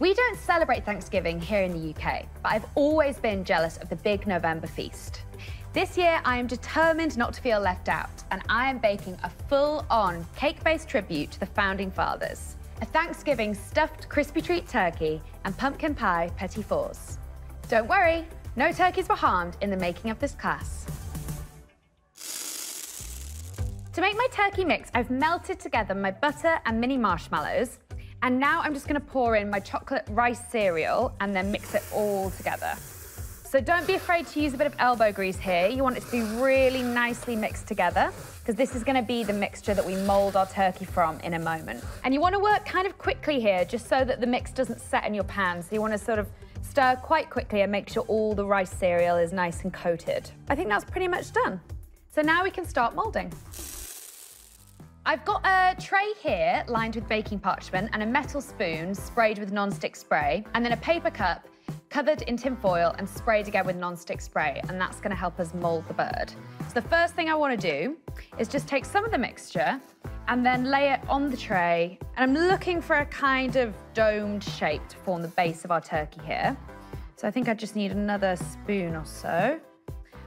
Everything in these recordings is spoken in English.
We don't celebrate Thanksgiving here in the UK, but I've always been jealous of the big November feast. This year, I am determined not to feel left out, and I am baking a full-on cake-based tribute to the Founding Fathers. A Thanksgiving stuffed Krispie Treat turkey and pumpkin pie Petit fours. Don't worry, no turkeys were harmed in the making of this class. To make my turkey mix, I've melted together my butter and mini marshmallows, and now I'm just gonna pour in my chocolate rice cereal and then mix it all together. So don't be afraid to use a bit of elbow grease here. You want it to be really nicely mixed together, because this is gonna be the mixture that we mold our turkey from in a moment. And you wanna work kind of quickly here, just so that the mix doesn't set in your pan. So you wanna sort of stir quite quickly and make sure all the rice cereal is nice and coated. I think that's pretty much done. So now we can start molding. I've got a tray here lined with baking parchment and a metal spoon sprayed with non-stick spray, and then a paper cup covered in tin foil and sprayed again with non-stick spray, and that's gonna help us mold the bird. So the first thing I wanna do is just take some of the mixture and then lay it on the tray, and I'm looking for a kind of domed shape to form the base of our turkey here. So I think I just need another spoon or so.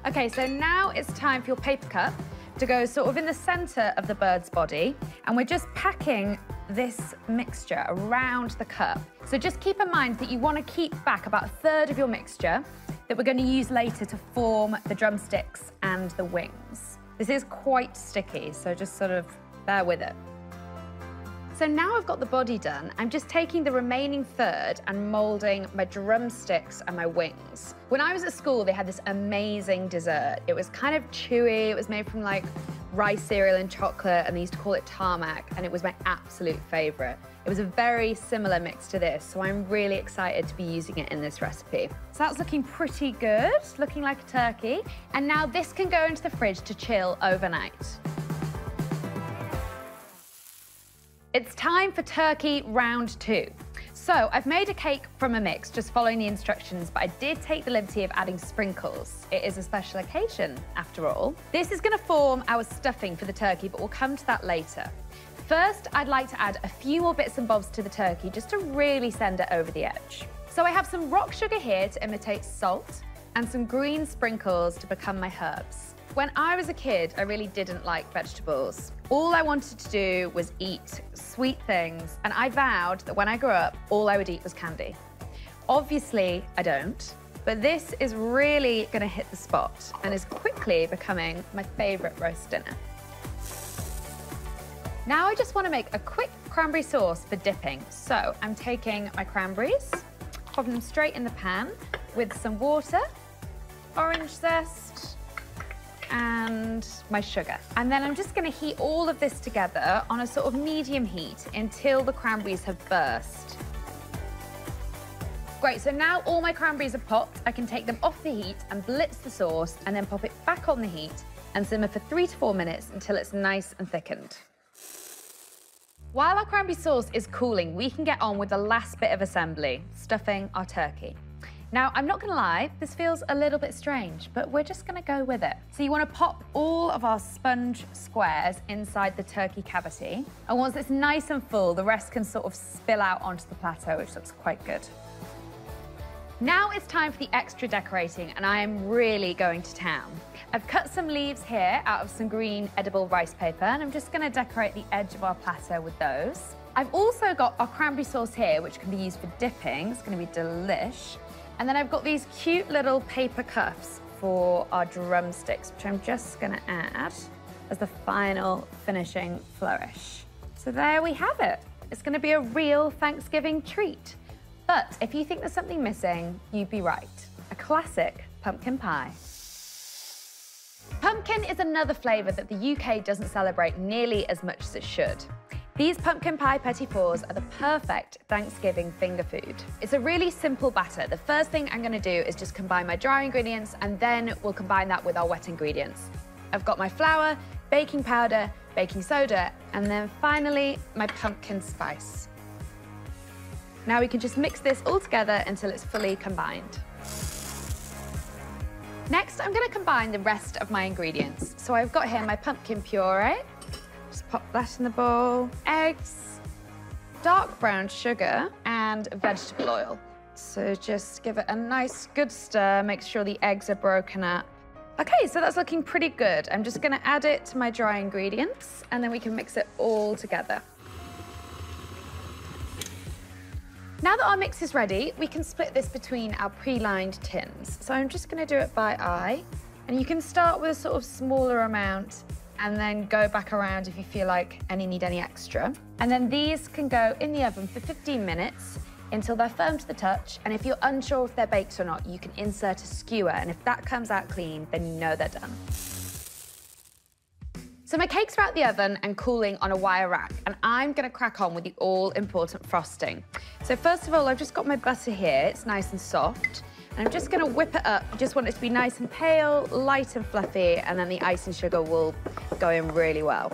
Okay, so now it's time for your paper cup to go sort of in the center of the bird's body, and we're just packing this mixture around the cup. So just keep in mind that you want to keep back about 1/3 of your mixture that we're going to use later to form the drumsticks and the wings. This is quite sticky, so just sort of bear with it. So now I've got the body done, I'm just taking the remaining 1/3 and molding my drumsticks and my wings. When I was at school, they had this amazing dessert. It was kind of chewy, it was made from like rice cereal and chocolate, and they used to call it tarmac, and it was my absolute favorite. It was a very similar mix to this, so I'm really excited to be using it in this recipe. So that's looking pretty good, looking like a turkey. And now this can go into the fridge to chill overnight. It's time for turkey round 2. So I've made a cake from a mix, just following the instructions, but I did take the liberty of adding sprinkles. It is a special occasion, after all. This is gonna form our stuffing for the turkey, but we'll come to that later. First, I'd like to add a few more bits and bobs to the turkey, just to really send it over the edge. So I have some rock sugar here to imitate salt, and some green sprinkles to become my herbs. When I was a kid, I really didn't like vegetables. All I wanted to do was eat sweet things, and I vowed that when I grew up, all I would eat was candy. Obviously, I don't, but this is really gonna hit the spot and is quickly becoming my favorite roast dinner. Now I just wanna make a quick cranberry sauce for dipping. So I'm taking my cranberries, popping them straight in the pan with some water, orange zest, and my sugar. And then I'm just gonna heat all of this together on a sort of medium heat until the cranberries have burst. Great, so now all my cranberries are popped, I can take them off the heat and blitz the sauce, and then pop it back on the heat and simmer for 3 to 4 minutes until it's nice and thickened. While our cranberry sauce is cooling, we can get on with the last bit of assembly, stuffing our turkey. Now, I'm not gonna lie, this feels a little bit strange, but we're just gonna go with it. So you wanna pop all of our sponge squares inside the turkey cavity. And once it's nice and full, the rest can sort of spill out onto the plateau, which looks quite good. Now it's time for the extra decorating, and I am really going to town. I've cut some leaves here out of some green edible rice paper, and I'm just gonna decorate the edge of our platter with those. I've also got our cranberry sauce here, which can be used for dipping. It's gonna be delish. And then I've got these cute little paper cuffs for our drumsticks, which I'm just gonna add as the final finishing flourish. So there we have it. It's gonna be a real Thanksgiving treat. But if you think there's something missing, you'd be right. A classic pumpkin pie. Pumpkin is another flavour that the UK doesn't celebrate nearly as much as it should. These pumpkin pie petit fours are the perfect Thanksgiving finger food. It's a really simple batter. The first thing I'm gonna do is just combine my dry ingredients, and then we'll combine that with our wet ingredients. I've got my flour, baking powder, baking soda, and then finally my pumpkin spice. Now we can just mix this all together until it's fully combined. Next, I'm gonna combine the rest of my ingredients. So I've got here my pumpkin puree. Just pop that in the bowl. Eggs, dark brown sugar and vegetable oil. So just give it a nice good stir, make sure the eggs are broken up. Okay, so that's looking pretty good. I'm just gonna add it to my dry ingredients and then we can mix it all together. Now that our mix is ready, we can split this between our pre-lined tins. So I'm just gonna do it by eye, and you can start with a sort of smaller amount and then go back around if you feel like need any extra. And then these can go in the oven for 15 minutes until they're firm to the touch, and if you're unsure if they're baked or not, you can insert a skewer, and if that comes out clean, then you know they're done. So my cakes are out the oven and cooling on a wire rack, and I'm gonna crack on with the all-important frosting. So first of all, I've just got my butter here. It's nice and soft. And I'm just gonna whip it up. I just want it to be nice and pale, light and fluffy, and then the icing sugar will go in really well.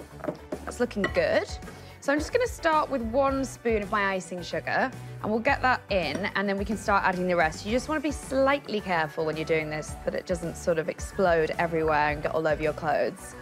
That's looking good. So I'm just gonna start with 1 spoon of my icing sugar, and we'll get that in, and then we can start adding the rest. You just wanna be slightly careful when you're doing this, that it doesn't sort of explode everywhere and get all over your clothes.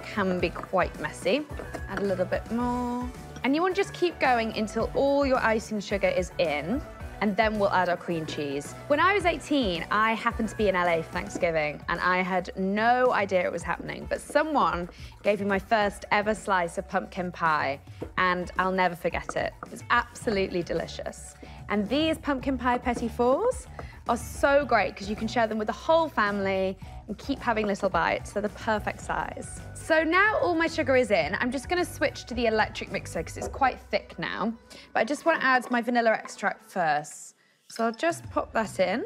Can be quite messy. Add a little bit more. And you want to just keep going until all your icing sugar is in, and then we'll add our cream cheese. When I was 18, I happened to be in LA for Thanksgiving, and I had no idea it was happening, but someone gave me my first ever slice of pumpkin pie, and I'll never forget it. It was absolutely delicious. And these pumpkin pie petit fours are so great because you can share them with the whole family and keep having little bites. They're the perfect size. So now all my sugar is in, I'm just gonna switch to the electric mixer because it's quite thick now, but I just want to add my vanilla extract first. So I'll just pop that in,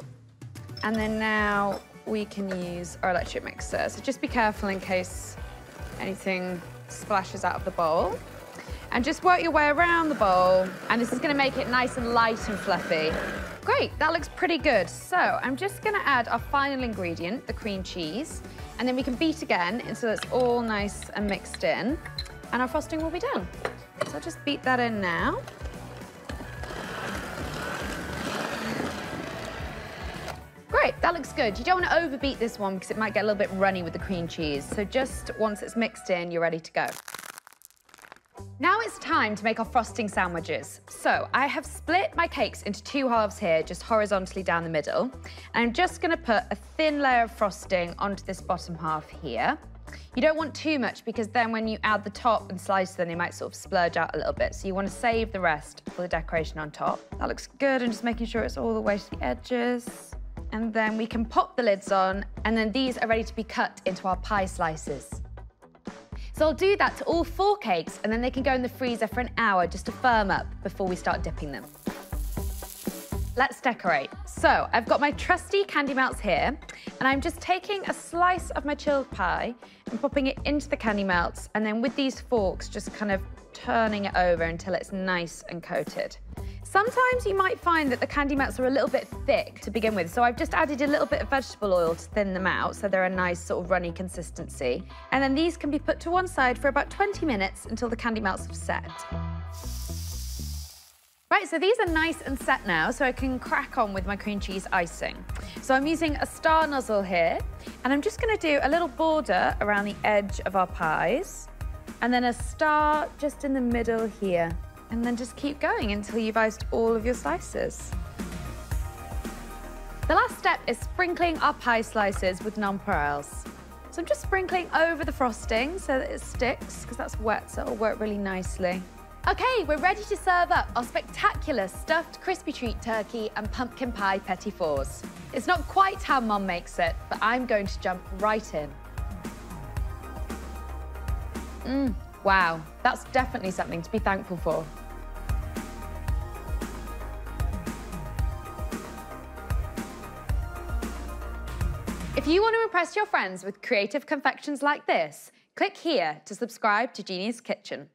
and then now we can use our electric mixer. So just be careful in case anything splashes out of the bowl. And just work your way around the bowl, and this is gonna make it nice and light and fluffy. Great, that looks pretty good. So I'm just gonna add our final ingredient, the cream cheese, and then we can beat again until it's all nice and mixed in, and our frosting will be done. So I'll just beat that in now. Great, that looks good. You don't want to overbeat this one because it might get a little bit runny with the cream cheese. So just once it's mixed in, you're ready to go. Now it's time to make our frosting sandwiches. So I have split my cakes into 2 halves here, just horizontally down the middle. And I'm just gonna put a thin layer of frosting onto this bottom half here. You don't want too much because then when you add the top and slice them, they might sort of splurge out a little bit. So you wanna save the rest for the decoration on top. That looks good, and just making sure it's all the way to the edges. And then we can pop the lids on, and then these are ready to be cut into our pie slices. So I'll do that to all 4 cakes, and then they can go in the freezer for an hour just to firm up before we start dipping them. Let's decorate. So I've got my trusty candy melts here, and I'm just taking a slice of my chilled pie and popping it into the candy melts, and then with these forks, just kind of turning it over until it's nice and coated. Sometimes you might find that the candy melts are a little bit thick to begin with, so I've just added a little bit of vegetable oil to thin them out so they're a nice sort of runny consistency. And then these can be put to one side for about 20 minutes until the candy melts have set. Right, so these are nice and set now, so I can crack on with my cream cheese icing. So I'm using a star nozzle here, and I'm just gonna do a little border around the edge of our pies, and then a star just in the middle here. And then just keep going until you've iced all of your slices. The last step is sprinkling our pie slices with nonpareils. So I'm just sprinkling over the frosting so that it sticks, because that's wet, so it'll work really nicely. Okay, we're ready to serve up our spectacular stuffed Krispie Treat turkey and pumpkin pie petit fours. It's not quite how Mom makes it, but I'm going to jump right in. Wow, that's definitely something to be thankful for. If you want to impress your friends with creative confections like this, click here to subscribe to Jeannie's Kitchen.